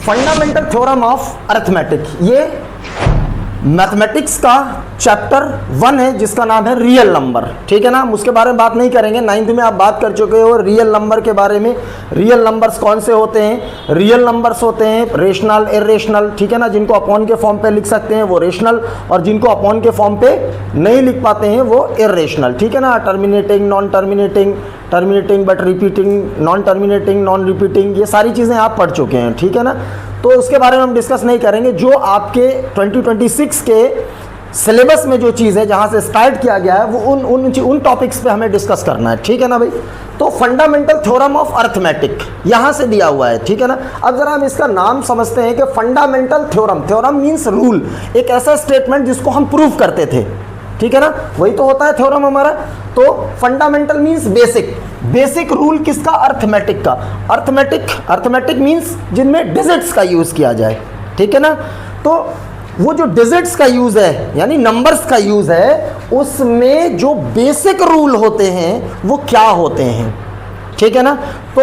Fundamental theorem of arithmetic, ये mathematics का chapter 1 है जिसका नाम है रियल नंबर। ठीक है ना, हम उसके बारे में बात नहीं करेंगे, 9th में आप बात कर चुके हो रियल नंबर के बारे में। रियल नंबर्स कौन से होते हैं? रियल नंबर्स होते हैं रेशनल, इरेशनल, ठीक है ना, जिनको अपॉन के फॉर्म पे लिख सकते हैं वो रेशनल, और जिनको अपॉन के फॉर्म पे नहीं लिख पाते हैं वो इरेशनल। ठीक है ना, terminating, non terminating, terminating but repeating, non terminating, non repeating, ये सारी चीज़ें आप पढ़ चुके हैं। ठीक है ना, तो उसके बारे में हम डिस्कस नहीं करेंगे। जो आपके 2026 के सिलेबस में जो चीज़ है जहाँ से स्टार्ट किया गया है वो उन टॉपिक्स पे हमें डिस्कस करना है। ठीक है ना भाई, तो फंडामेंटल थ्योरम ऑफ अरिथमेटिक यहाँ से दिया हुआ है। ठीक है ना, अब जरा हम इसका नाम समझते हैं कि fundamental theorem, theorem means rule, एक ऐसा स्टेटमेंट जिसको हम प्रूव करते थे। ठीक है ना, वही तो होता है थ्योरम हमारा। तो fundamental means basic, basic rule किसका? अरिथमेटिक का। अरिथमेटिक मीन्स जिनमें डिजिट्स का यूज किया जाए। ठीक है ना, तो वो जो डिजिट्स का यूज है यानी नंबर्स का यूज है, उसमें जो बेसिक रूल होते हैं वो क्या होते हैं? ठीक है ना, तो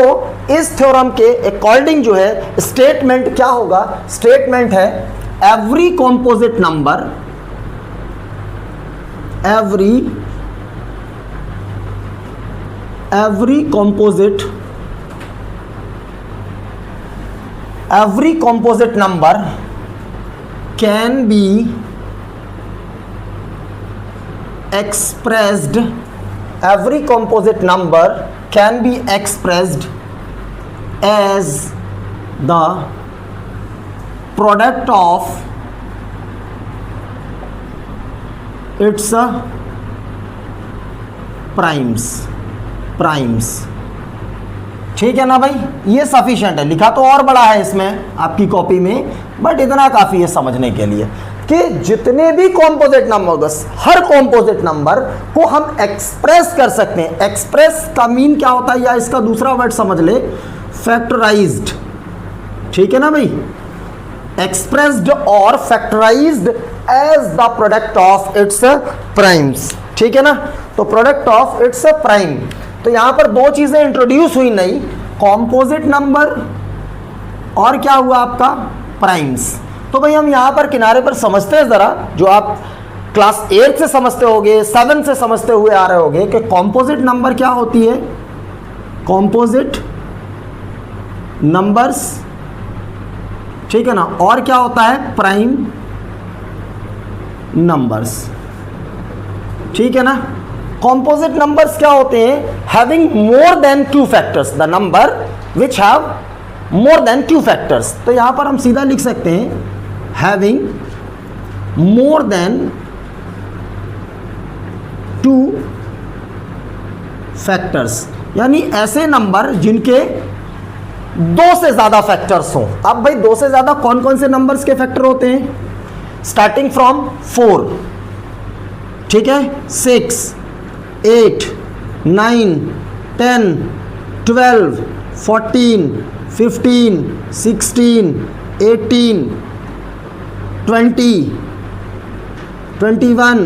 इस थ्योरम के अकॉर्डिंग जो है स्टेटमेंट क्या होगा? स्टेटमेंट है every composite number, every composite number can be expressed, every composite number can be expressed as the product of its primes. ठीक है ना भाई, ये सफिशिएंट है। लिखा तो और बड़ा है इसमें आपकी कॉपी में, बट इतना काफ़ी है समझने के लिए कि जितने भी कॉम्पोजिट नंबर, हर कॉम्पोजिट नंबर को हम एक्सप्रेस कर सकते हैं। एक्सप्रेस का मीन क्या होता है, या इसका दूसरा वर्ड समझ ले, फैक्टराइज्ड। ठीक है ना भाई, एक्सप्रेस्ड और factorised as the product of its primes. ठीक है ना, तो प्रोडक्ट ऑफ इट्स प्राइम। तो यहां पर दो चीजें इंट्रोड्यूस हुई नई, कॉम्पोजिट नंबर और क्या हुआ आपका? प्राइम्स। तो भाई हम यहां पर किनारे पर समझते हैं जरा, जो आप क्लास 8 से समझते होगे, 7 से समझते हुए आ रहे होगे कि कॉम्पोजिट नंबर क्या होती है। कॉम्पोजिट नंबर्स, ठीक है ना, और क्या होता है? Prime numbers. ठीक है ना, कॉम्पोजिट नंबर्स क्या होते हैं? Having more than 2 factors, the number which have more than 2 factors. तो यहां पर हम सीधा लिख सकते हैं हैविंग मोर देन 2 फैक्टर्स, यानी ऐसे नंबर जिनके 2 से ज्यादा फैक्टर्स हों। अब भाई 2 से ज्यादा कौन कौन से नंबर्स के फैक्टर होते हैं? स्टार्टिंग फ्रॉम 4, ठीक है, 6, 8, 9, 10, 12, 14, 15, 16, 18, 20, 21,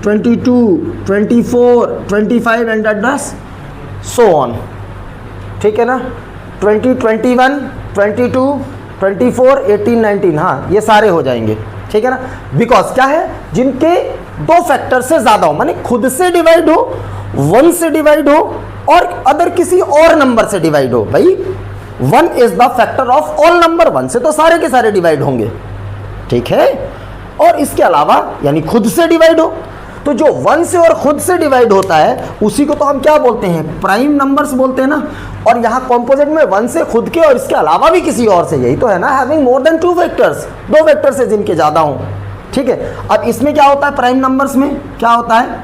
22, 24, 25 एंड एट सो ऑन। ठीक है ना, 20, 21, 22, 24, 18, 19, हाँ ये सारे हो जाएंगे। ठीक है ना, बिकॉज क्या है, जिनके 2 फैक्टर से ज्यादा हो, माने खुद से डिवाइड हो, 1 से डिवाइड हो, और अदर किसी और नंबर से डिवाइड हो। भाई 1 is the factor of all number, 1 से तो सारे के सारे डिवाइड होंगे। ठीक है, और इसके अलावा यानी खुद से डिवाइड हो, तो जो 1 से और खुद से डिवाइड होता है उसी को तो हम क्या बोलते हैं? प्राइम नंबर्स बोलते हैं ना। और यहाँ कॉम्पोजिट में 1 से खुद के और इसके अलावा भी किसी और से, यही तो है ना, having more than 2 factors, 2 factor से जिनके ज्यादा हों। ठीक है, अब इसमें क्या होता है? प्राइम नंबर्स में क्या होता है?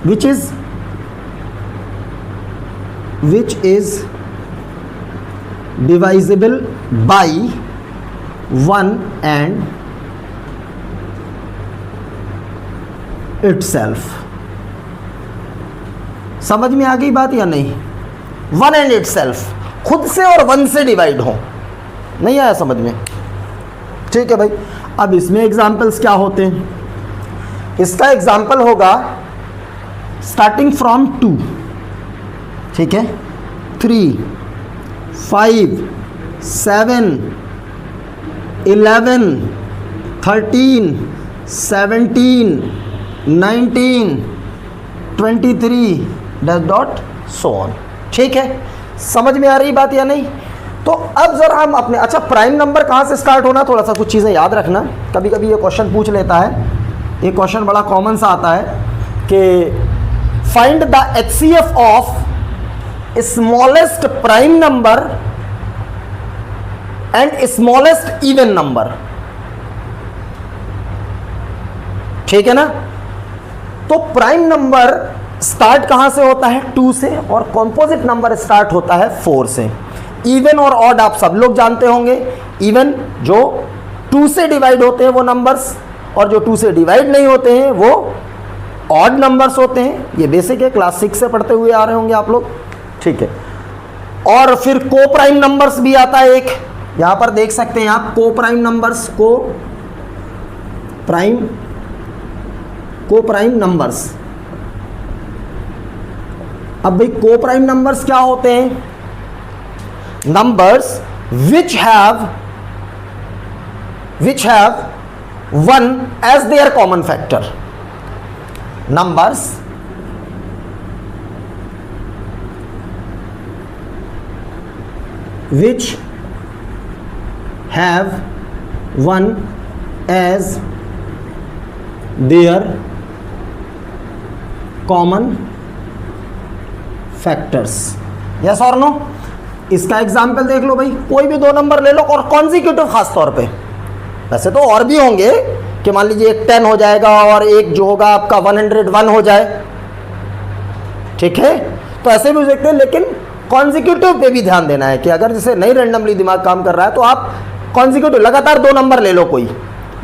Which is divisible by 1 and itself। समझ में आ गई बात या नहीं? 1 एंड itself, खुद से और 1 से डिवाइड हो। नहीं आया समझ में? ठीक है भाई, अब इसमें एग्जाम्पल्स क्या होते हैं? इसका एग्जाम्पल होगा स्टार्टिंग फ्रॉम 2, ठीक है, 3, 5 7 11 13 17 19 23 डैश डॉट सो ऑन। ठीक है, समझ में आ रही बात या नहीं? तो अब जरा हम अपने, अच्छा प्राइम नंबर कहाँ से स्टार्ट होना, थोड़ा सा कुछ चीज़ें याद रखना। कभी कभी ये क्वेश्चन पूछ लेता है, ये क्वेश्चन बड़ा कॉमन सा आता है कि find the HCF of smallest prime number and smallest even number. ठीक है ना? तो प्राइम नंबर स्टार्ट कहां से होता है? 2 से, और कॉम्पोजिट नंबर स्टार्ट होता है 4 से। इवन और ऑड आप सब लोग जानते होंगे। इवन जो 2 से डिवाइड होते हैं वो नंबर्स, और जो 2 से डिवाइड नहीं होते हैं वो ऑड नंबर्स होते हैं। ये बेसिक है, क्लास 6 से पढ़ते हुए आ रहे होंगे आप लोग। ठीक है, और फिर को प्राइम नंबर्स भी आता है एक, यहां पर देख सकते हैं आप को प्राइम नंबर्स, को प्राइम नंबर्स। अब भाई को प्राइम नंबर्स क्या होते हैं? Numbers which have 1 as their common factor. Numbers which have 1 as their common factors। Yes और नो? इसका एग्जाम्पल देख लो भाई, कोई भी 2 नंबर ले लो, और कॉन्जिक्यूटिव खास तौर पे। वैसे तो और भी होंगे कि मान लीजिए एक 10 हो जाएगा और एक जो होगा आपका 101 हो जाए। ठीक है, तो ऐसे भी हो सकते हैं, लेकिन कॉन्जिक्यूटिव पे भी ध्यान देना है कि अगर जैसे नहीं रैंडमली दिमाग काम कर रहा है तो आप कॉन्जिक्यूटिव लगातार 2 नंबर ले लो, कोई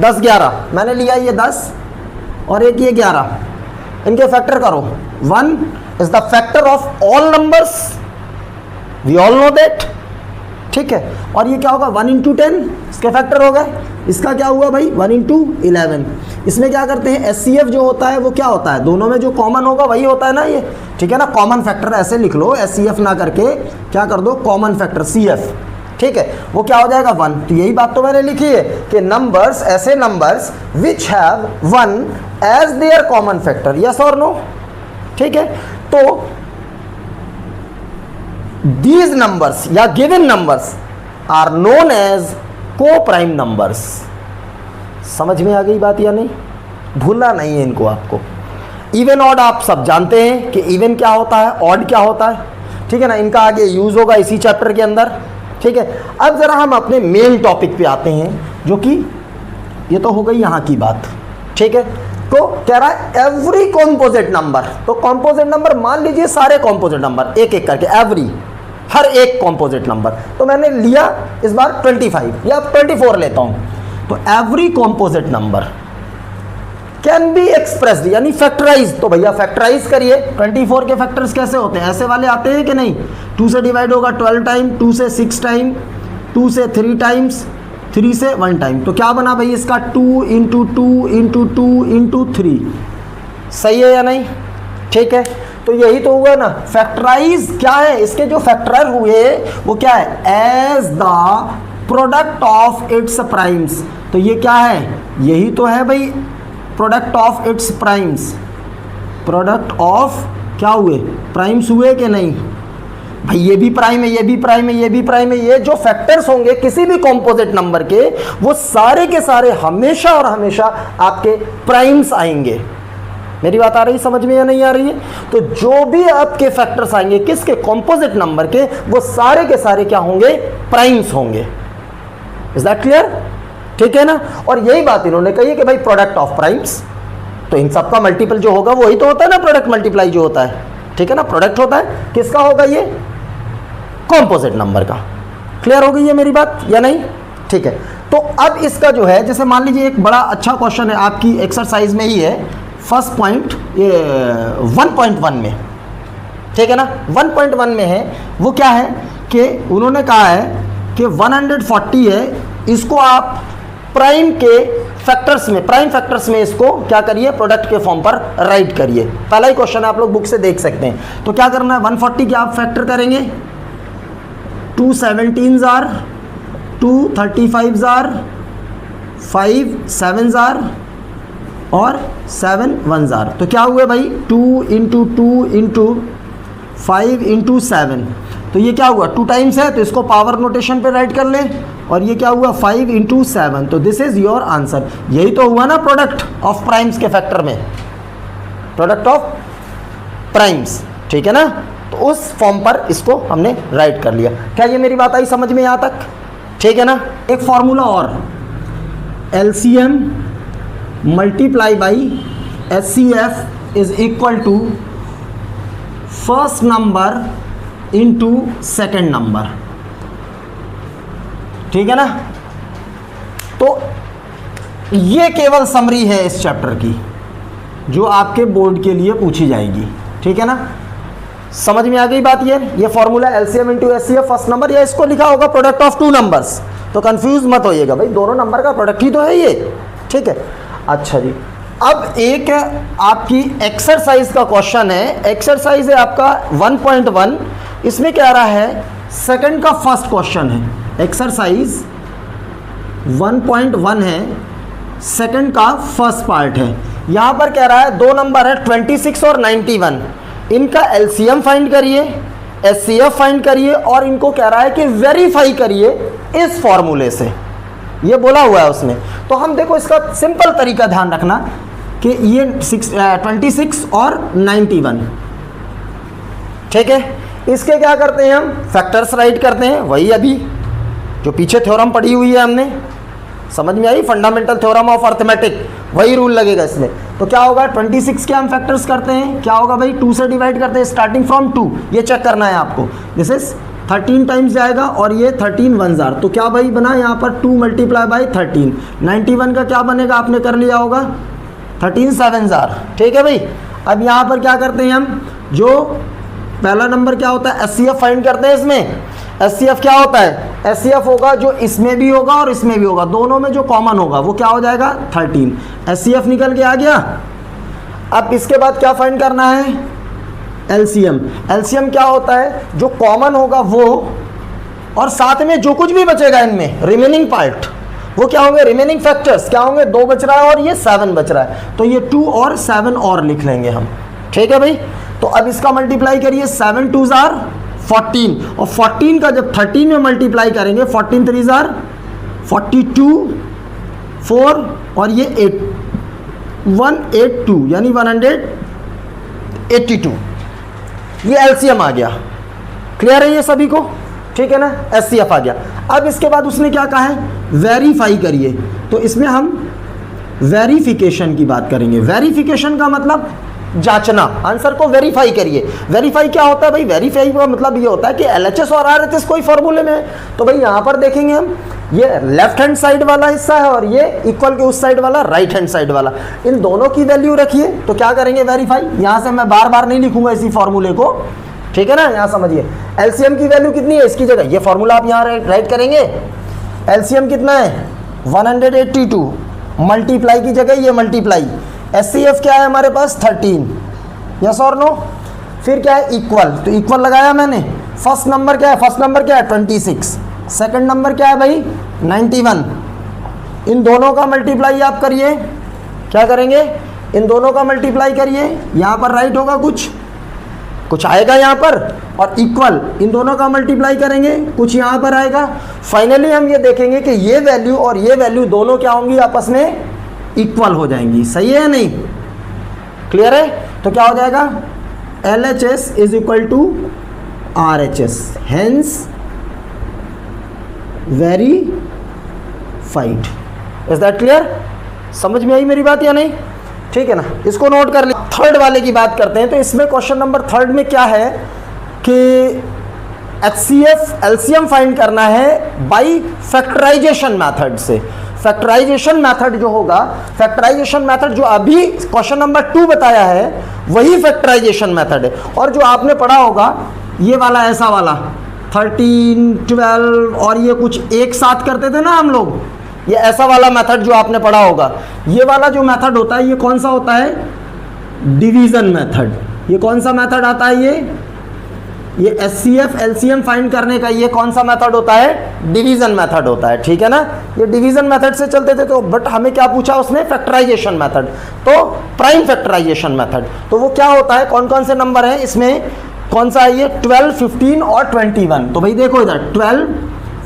10 11 मैंने लिया, ये 10 और एक ये 11, इनके फैक्टर करो। 1 is the factor of all numbers, we all know that. ठीक है, और ये क्या होगा 1 इंटू 10 इसके फैक्टर हो गए। इसका क्या हुआ भाई 1 इंटू 11। इसमें क्या करते हैं HCF जो होता है वो क्या होता है, दोनों में जो कॉमन होगा वही होता है ना ये। ठीक है ना, कॉमन फैक्टर ऐसे लिख लो, HCF ना करके क्या कर दो कॉमन फैक्टर CF। ठीक है, वो क्या हो जाएगा 1। तो यही बात तो मैंने लिखी है कि नंबर्स, ऐसे numbers which have 1 as their common factor. Yes और नो? ठीक है, तो these numbers या given numbers are known as co-prime numbers। समझ में आ गई बात या नहीं? भूलना नहीं है इनको आपको। इवन ऑड आप सब जानते हैं कि इवन क्या होता है, ऑड क्या होता है। ठीक है ना, इनका आगे यूज होगा इसी चैप्टर के अंदर। ठीक है, अब जरा हम अपने मेन टॉपिक पे आते हैं, जो कि ये तो हो गई यहाँ की बात। ठीक है, तो कह रहा है एवरी कॉम्पोजिट नंबर। तो कॉम्पोजिट नंबर मान लीजिए सारे कॉम्पोजिट नंबर एक एक करके, एवरी, हर एक कॉम्पोजिट नंबर। तो मैंने लिया इस बार 25 या 24 लेता हूं। तो every composite number can be expressed यानी फैक्टराइज। तो भैया फैक्टराइज करिए। 24 के फैक्टर्स कैसे होते हैं? ऐसे वाले आते हैं कि नहीं? 2 से डिवाइड होगा 12 टाइम, 2 से 6 टाइम, 2 से 3 टाइम्स, 3 से 1 टाइम। तो क्या बना भाई इसका 2 इंटू 2 इंटू 2 इंटू 3। सही है या नहीं? ठीक है, तो यही तो हुआ ना। फैक्टराइज क्या है? इसके जो फैक्टर हुए वो क्या है? As the product of its primes. तो ये क्या है? यही तो है भाई product of its primes. Product of क्या हुए? प्राइम्स हुए कि नहीं भाई? ये भी प्राइम है, ये भी प्राइम है, ये भी प्राइम है। ये जो फैक्टर्स होंगे किसी भी कॉम्पोजिट नंबर के, वो सारे के सारे हमेशा और हमेशा आपके प्राइम्स आएंगे। मेरी बात आ रही समझ में या नहीं आ रही है? तो जो भी आपके फैक्टर्स आएंगे किसके? कॉम्पोजिट नंबर के, वो सारे के सारे क्या होंगे? प्राइम्स होंगे। Is that clear? ठीक है ना। और यही बात इन्होंने कही है कि भाई प्रोडक्ट ऑफ प्राइम्स, तो इन सबका मल्टीपल जो होगा वही तो होता है ना, प्रोडक्ट मल्टीप्लाई जो होता है। ठीक है ना, प्रोडक्ट होता है किसका होगा? ये कॉम्पोजिट नंबर का। क्लियर हो गई है मेरी बात या नहीं? ठीक है, तो अब इसका जो है, जैसे मान लीजिए एक बड़ा अच्छा क्वेश्चन है आपकी एक्सरसाइज में ही है, फर्स्ट पॉइंट ये 1.1 में। ठीक है ना, 1.1 में है। वो क्या है कि उन्होंने कहा है कि 140 है, इसको आप प्राइम के फैक्टर्स में, प्राइम फैक्टर्स में इसको क्या करिए? प्रोडक्ट के फॉर्म पर राइट करिए। पहला ही क्वेश्चन आप लोग बुक से देख सकते हैं। तो क्या करना है? 140 के आप फैक्टर करेंगे, 2 17s are, 2 35s are, 5 7s are और 7 1s आर। तो क्या हुए भाई 2 इंटू 2 इंटू 5 इंटू 7, तो ये क्या हुआ 2 टाइम्स है, तो इसको पावर नोटेशन पे राइट कर ले। और ये क्या हुआ 5 इंटू 7, तो दिस इज योर आंसर। यही तो हुआ ना प्रोडक्ट ऑफ प्राइम्स के फैक्टर में, प्रोडक्ट ऑफ प्राइम्स, ठीक है ना। तो उस फॉर्म पर इसको हमने राइट कर लिया। क्या ये मेरी बात आई समझ में यहाँ तक, ठीक है ना। एक फॉर्मूला और, LCM multiply by HCF is equal to first number into second number, ठीक है ना। तो ये केवल समरी है इस चैप्टर की जो आपके बोर्ड के लिए पूछी जाएगी, ठीक है ना। समझ में आ गई बात। ये formula LCM into HCF first number, या इसको लिखा होगा प्रोडक्ट ऑफ 2 नंबर्स, तो कंफ्यूज मत होइएगा भाई, दोनों नंबर का प्रोडक्ट ही तो है ये, ठीक है। अच्छा जी, अब एक आपकी एक्सरसाइज का क्वेश्चन है। एक्सरसाइज है आपका 1.1, इसमें क्या रहा है सेकंड का फर्स्ट क्वेश्चन है। एक्सरसाइज 1.1 है, सेकंड का फर्स्ट पार्ट है। यहाँ पर कह रहा है 2 नंबर है 26 और 91, इनका LCM फाइंड करिए, HCF फाइंड करिए और इनको कह रहा है कि वेरीफाई करिए इस फॉर्मूले से, ये बोला हुआ है उसने। तो हम देखो इसका सिंपल तरीका ध्यान रखना कि ये 26 और 91, ठीक है। इसके क्या करते हैं हम फैक्टर्स राइट करते हैं, वही अभी जो पीछे थ्योरम पढ़ी हुई है हमने, समझ में आई, फंडामेंटल थ्योरम ऑफ अर्थमेटिक, वही रूल लगेगा इसमें। तो क्या होगा 26 के हम फैक्टर्स करते हैं, क्या होगा भाई 2 से डिवाइड करते हैं स्टार्टिंग फ्रॉम 2, ये चेक करना है आपको। दिस इज 13 टाइम्स जाएगा और ये 13 1s आर, तो क्या भाई बना यहाँ पर 2 मल्टीप्लाई बाई 13। 91 का क्या बनेगा आपने कर लिया होगा 13 7s आर, ठीक है भाई। अब यहाँ पर क्या करते हैं हम, जो पहला नंबर क्या होता है HCF फाइंड करते हैं। इसमें HCF क्या होता है, HCF होगा जो इसमें भी होगा और इसमें भी होगा, दोनों में जो कॉमन होगा वो क्या हो जाएगा 13। HCF निकल के आ गया। अब इसके बाद क्या फाइंड करना है LCM। LCM क्या होता है जो कॉमन होगा वो, और साथ में जो कुछ भी बचेगा इनमें रिमेनिंग पार्ट, वो क्या होंगे रिमेनिंग फैक्टर्स, क्या होंगे 2 बच रहा है और ये 7 बच रहा है, तो ये 2 और 7 और लिख लेंगे हम, ठीक है भाई। तो अब इसका मल्टीप्लाई करिए, 7 2s आर 14, और 14 का जब 13 में मल्टीप्लाई करेंगे 14 3s आर 42, 4 और ये 8 182 यानी 182, ये LCM आ गया। क्लियर है ये सभी को, ठीक है ना। HCF आ गया। अब इसके बाद उसने क्या कहा है वेरीफाई करिए, तो इसमें हम वेरिफिकेशन की बात करेंगे। वेरिफिकेशन का मतलब जांचना, आंसर को वेरीफाई करिए। वेरीफाई क्या होता है भाई, वेरीफाई का मतलब ये होता है कि LHS और RHS कोई फॉर्मूले में है, तो भाई यहाँ पर देखेंगे हम, ये लेफ्ट हैंड साइड वाला हिस्सा है और ये इक्वल के उस साइड वाला राइट हैंड साइड वाला, इन दोनों की वैल्यू रखिए। तो क्या करेंगे वेरीफाई, यहाँ से मैं बार बार नहीं लिखूंगा इसी फॉर्मूले को, ठीक है ना। यहाँ समझिए LCM की वैल्यू कितनी है, इसकी जगह ये फॉर्मूला आप यहाँ राइट करेंगे। LCM कितना है 182, मल्टीप्लाई की जगह ये मल्टीप्लाई। HCF क्या है हमारे पास 13, यस और नो। फिर क्या है इक्वल, तो इक्वल लगाया मैंने। फर्स्ट नंबर क्या है, फर्स्ट नंबर क्या है 26, सेकंड नंबर क्या है भाई 91। इन दोनों का मल्टीप्लाई आप करिए, क्या करेंगे इन दोनों का मल्टीप्लाई करिए, यहाँ पर राइट होगा कुछ आएगा यहाँ पर, और इक्वल इन दोनों का मल्टीप्लाई करेंगे, कुछ यहाँ पर आएगा। फाइनली हम ये देखेंगे कि ये वैल्यू और ये वैल्यू दोनों क्या होंगी आपस में इक्वल हो जाएंगी। सही है या नहीं, क्लियर है। तो क्या हो जाएगा LHS is equal to RHS, hence verified. Is that clear, समझ में आई मेरी बात या नहीं, ठीक है ना। इसको नोट कर लिया। थर्ड वाले की बात करते हैं, तो इसमें क्वेश्चन नंबर थर्ड में क्या है कि HCF LCM फाइंड करना है बाई फैक्टराइजेशन मेथड से। फैक्टराइजेशन मेथड जो होगा, फैक्टराइजेशन मेथड जो अभी क्वेश्चन नंबर 2 बताया है वही फैक्टराइजेशन मेथड है। और जो आपने पढ़ा होगा ये वाला, ऐसा वाला 13 12 और ये कुछ एक साथ करते थे ना हम लोग, ये ऐसा वाला मेथड जो आपने पढ़ा होगा, ये वाला जो मेथड होता है ये कौन सा होता है डिवीजन मेथड। ये कौन सा मेथड आता है, ये ये HCF LCM फाइंड करने का ये कौन सा मेथड होता है? डिवीजन मेथड होता है, ठीक है ना। ये डिवीजन मेथड से चलते थे तो, बट हमें क्या पूछा उसने? फैक्टराइजेशन मेथड, तो प्राइम फैक्टराइजेशन मेथड। तो वो क्या होता है, कौन कौन से नंबर हैं इसमें, कौन सा है ये? 12, 15 और 21। तो भाई देखो इधर 12,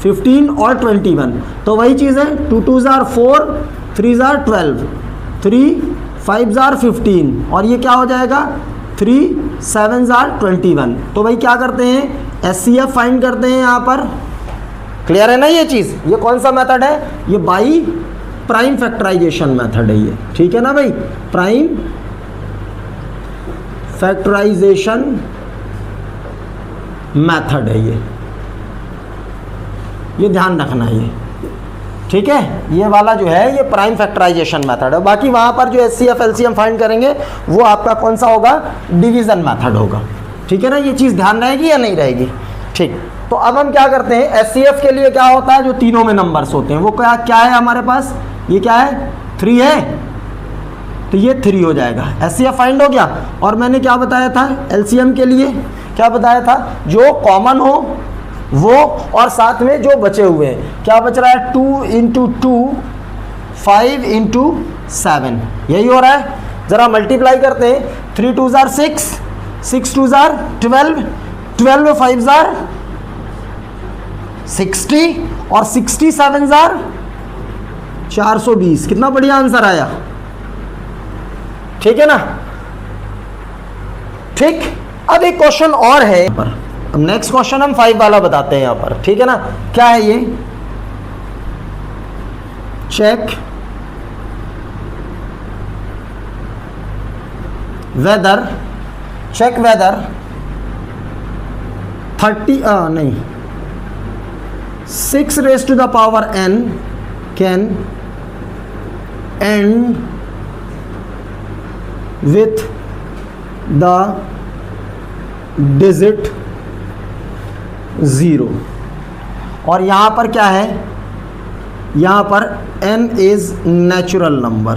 15 और 21, तो वही चीज़ है। 2 2s are 4, 3s are 12, 3 5s are 15, और ये क्या हो जाएगा? 3 7s are 21। तो भाई क्या करते हैं? HCF फाइंड करते हैं यहाँ पर। क्लियर है ना ये चीज़? ये कौन सा मेथड है? ये बाई प्राइम फैक्टराइजेशन मेथड है ये, ठीक है ना भाई। प्राइम फैक्टराइजेशन मेथड है ये ध्यान रखना है ये, ठीक है। ये वाला जो है ये प्राइम फैक्टराइजेशन मेथड है। बाकी वहाँ पर जो HCF LCM फाइंड करेंगे वो आपका कौन सा होगा? डिवीज़न मेथड होगा, ठीक है ना। ये चीज़ ध्यान रहेगी या नहीं रहेगी? ठीक। तो अब हम क्या करते हैं, HCF के लिए क्या होता है? जो तीनों में नंबर्स होते हैं वो क्या क्या है हमारे पास? ये क्या है? 3 है, तो ये 3 हो जाएगा। HCF फाइंड हो गया। और मैंने क्या बताया था LCM के लिए? क्या बताया था? जो कॉमन हो वो, और साथ में जो बचे हुए हैं। क्या बच रहा है? 2 × 2, 5 × 7, यही हो रहा है। ज़रा मल्टीप्लाई करते हैं। 3 2s are 6, 6 2s are 12, 12 5s are 60, और 60 7s are 420। कितना बढ़िया आंसर आया, ठीक है ना। ठीक। अब एक क्वेश्चन और है यहाँ पर। अब नेक्स्ट क्वेश्चन हम 5 वाला बताते हैं यहाँ पर, ठीक है ना। क्या है ये? Check whether 6 raised to the power n can end with the digit 0। और यहाँ पर क्या है? यहाँ पर n is natural number,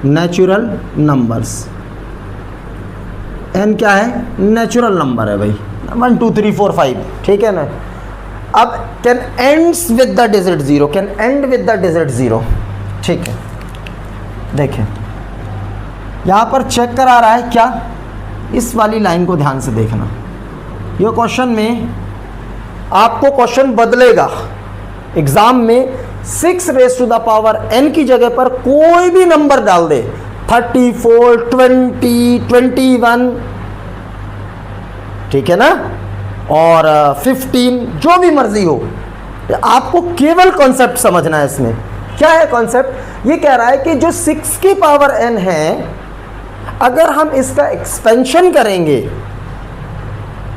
natural numbers. n क्या है? नेचुरल नंबर है भाई। 1 2 3 4 5, ठीक है ना। अब can ends with the digit 0, can end with the digit 0, ठीक है। देखें यहाँ पर चेक करा रहा है क्या? इस वाली लाइन को ध्यान से देखना। ये क्वेश्चन में आपको क्वेश्चन बदलेगा एग्जाम में। 6 raised to the power n की जगह पर कोई भी नंबर डाल दे, 34, 20, 21, ठीक है ना, और 15, जो भी मर्जी हो। आपको केवल कॉन्सेप्ट समझना है इसमें। क्या है कॉन्सेप्ट? ये कह रहा है कि जो 6 की पावर n है, अगर हम इसका एक्सपेंशन करेंगे,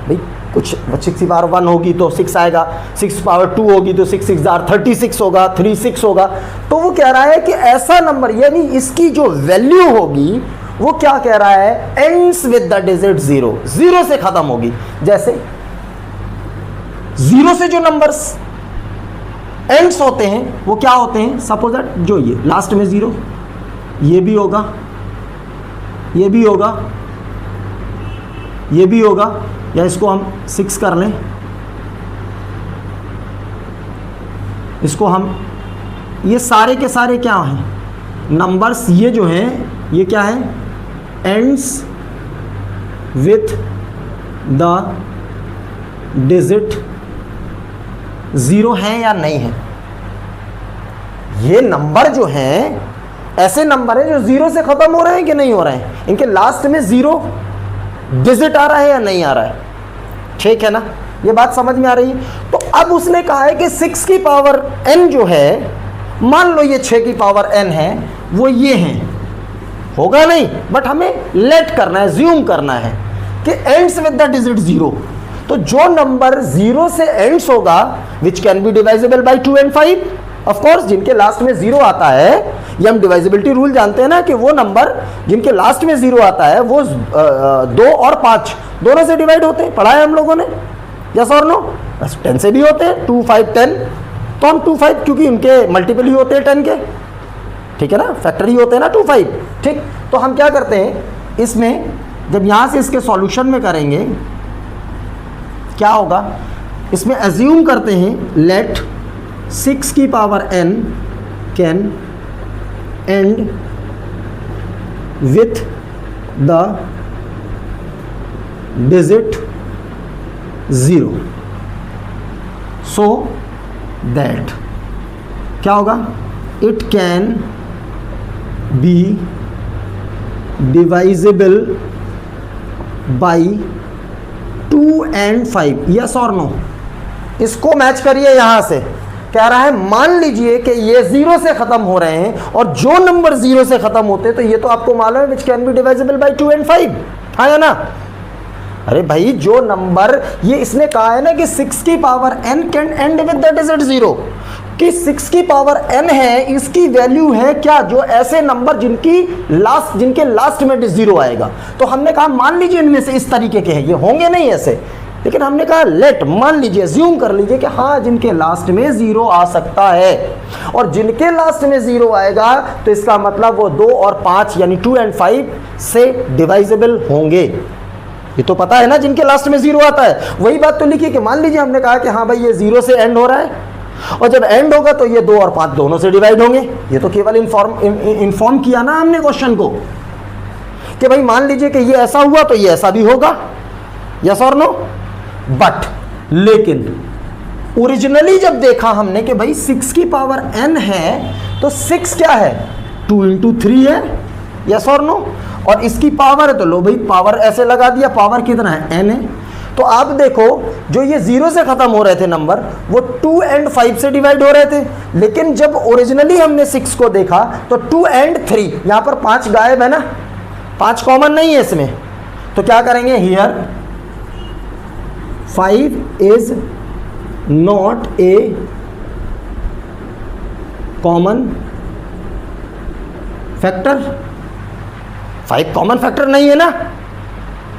भाई कुछ 6 की पावर 1 होगी तो 6 आएगा, 6 की पावर 2 होगी तो 6 6 36 होगा, 36 होगा। तो वो कह रहा है कि ऐसा नंबर, यानी इसकी जो वैल्यू होगी वो क्या कह रहा है? एंड्स विद द डिजिट 0, 0 से खत्म होगी। जैसे 0 से जो नंबर्स एंड्स होते हैं वो क्या होते हैं? सपोज दैट जो ये लास्ट में 0, ये भी होगा, ये भी होगा, ये भी होगा, या इसको हम 6 कर लें, इसको हम, ये सारे के सारे क्या हैं? नंबर्स ये जो हैं ये क्या है? एंड्स विथ द डिजिट 0 है या नहीं है? ये नंबर जो हैं ऐसे नंबर हैं जो 0 से खत्म हो रहे हैं कि नहीं हो रहे हैं? इनके लास्ट में 0 डिजिट आ रहा है या नहीं आ रहा है? ठीक है ना, ये बात समझ में आ रही है। तो अब उसने कहा है कि 6 की पावर n जो है, मान लो ये 6 की पावर n है, वो ये हैं, होगा नहीं, बट हमें लेट करना है, ज्यूम करना है कि एंड्स विद द डिजिट 0। तो जो नंबर 0 से एंड्स होगा, which can be divisible by 2 and 5, of course, जिनके लास्ट में 0 आता है, ये हम डिवाइजिबिलिटी रूल जानते हैं ना कि वो नंबर जिनके लास्ट में 0 आता है वो 2 और 5 दोनों से डिवाइड होते हैं, पढ़ा है हम लोगों ने, यस और नो? बस 10 से भी होते हैं, 2 5 10, तो हम 2 5 क्योंकि उनके मल्टीपल ही होते हैं 10 के, ठीक है ना, फैक्टर ही होते हैं ना 2 5, ठीक। तो हम क्या करते हैं इसमें, जब यहाँ से इसके सॉल्यूशन में करेंगे क्या होगा, इसमें एज्यूम करते हैं लेट 6 की power n can and with the digit 0 so that क्या होगा, it can be divisible by 2 and 5, yes और नो। इसको मैच करिए यहां से, कह रहा है मान लीजिए कि ये 0 से खत्म हो रहे हैं और जो नंबर 0 से खत्म होते हैं तो ये तो आपको मालूम है which can be divisible by 2 and 5, हाँ या ना। अरे भाई जो नंबर, ये इसने कहा है ना कि 6 की power n can end with the digit 0, कि 6 की पावर n है, इसकी वैल्यू है क्या, जो ऐसे नंबर जिनके लास्ट में 0 आएगा। तो हमने कहा मान लीजिए इनमें से इस तरीके के हैं, ये होंगे नहीं ऐसे, लेकिन हमने कहा लेट, मान लीजिए, ज्यूम कर लीजिए कि हाँ जिनके लास्ट में 0 आ सकता है, और जिनके लास्ट में 0 आएगा तो इसका मतलब वो 2 और 5 यानी 2 and 5 से डिवाइजेबल होंगे। ये तो पता है ना जिनके लास्ट में 0 आता है। वही बात तो लिखी कि मान लीजिए हमने कहा कि हाँ भाई ये 0 से एंड हो रहा है, और जब एंड होगा तो ये 2 और 5 दोनों से डिवाइड होंगे। ये तो केवल इन्फॉर्म किया ना हमने क्वेश्चन को कि भाई मान लीजिए कि ये ऐसा हुआ तो ये ऐसा भी होगा, यस और नो। बट लेकिन ओरिजिनली जब देखा हमने कि भाई 6 की पावर n है तो 6 क्या है, 2 into 3 है, यस और नो। और इसकी पावर है तो लो भाई पावर ऐसे लगा दिया, पावर कितना है, n है। तो आप देखो जो ये 0 से खत्म हो रहे थे नंबर वो 2 and 5 से डिवाइड हो रहे थे, लेकिन जब ओरिजिनली हमने 6 को देखा तो 2 and 3, यहां पर 5 गायब है ना, 5 कॉमन नहीं है इसमें, तो क्या करेंगे, here 5 is not a common factor. 5 common factor नहीं है ना,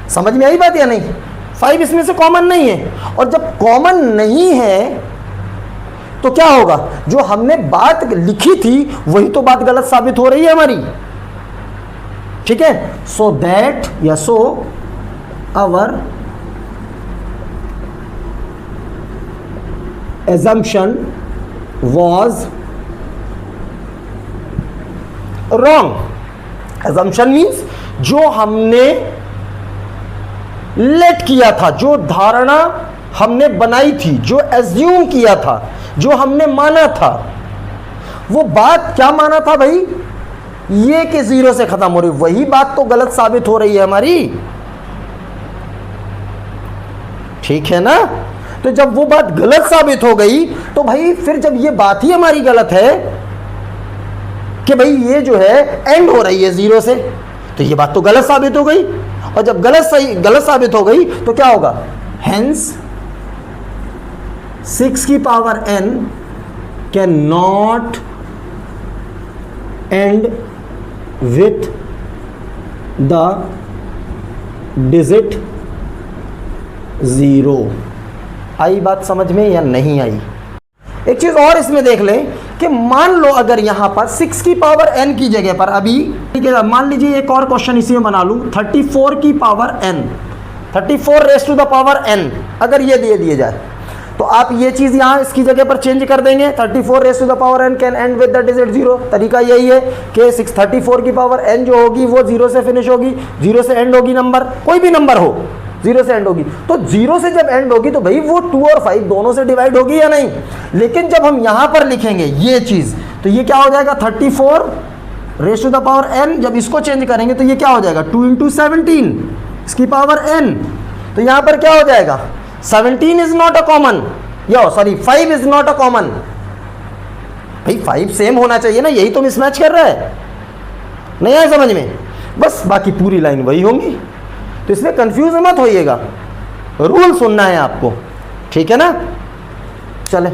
समझ में आई बात या नहीं। 5 इसमें से कॉमन नहीं है, और जब कॉमन नहीं है तो क्या होगा, जो हमने बात लिखी थी वही तो बात गलत साबित हो रही है हमारी, ठीक है। सो दैट या so our assumption was wrong। assumption means जो हमने लेट किया था, जो धारणा हमने बनाई थी, जो एज्यूम किया था, जो हमने माना था, वो बात क्या माना था भाई, ये कि 0 से खत्म हो रही, वही बात तो गलत साबित हो रही है हमारी, ठीक है ना। तो जब वो बात गलत साबित हो गई तो भाई फिर जब ये बात ही हमारी गलत है कि भाई ये जो है एंड हो रही है 0 से, तो ये बात तो गलत साबित हो गई, और जब गलत साबित हो गई तो क्या होगा, हेंस 6 की power n can not and with the digit 0। आई बात समझ में या नहीं आई। एक चीज और इसमें देख लें कि मान लो अगर यहां पर 6 की पावर n की जगह पर अभी, ठीक है, मान लीजिए एक और क्वेश्चन इसी में बना लूं, 34 की power n, 34 raise to the power n अगर ये दिए जाए तो आप ये चीज यहां इसकी जगह पर चेंज कर देंगे, 34 raise to the power n can end with the digit 0। तरीका यही है कि 34 की पावर n जो होगी वो 0 से फिनिश होगी, 0 से एंड होगी, नंबर कोई भी नंबर हो 0 से एंड होगी, तो 0 से जब एंड होगी तो भाई वो 2 और 5 दोनों से डिवाइड होगी या नहीं। लेकिन जब हम यहां पर लिखेंगे ये चीज तो ये क्या हो जाएगा, 34 raise to the power n, जब इसको चेंज करेंगे तो ये क्या हो जाएगा, 2 into 17 इसकी पावर n, तो यहां पर क्या हो जाएगा, 17 is not a common, yo sorry 5 is not a common. भाई 5 सेम होना चाहिए ना, यही तो मिसमैच कर रहा है, नहीं आया समझ में। बस बाकी पूरी लाइन वही होंगी, तो इसमें कंफ्यूज मत होइएगा, रूल सुनना है आपको, ठीक है ना। चले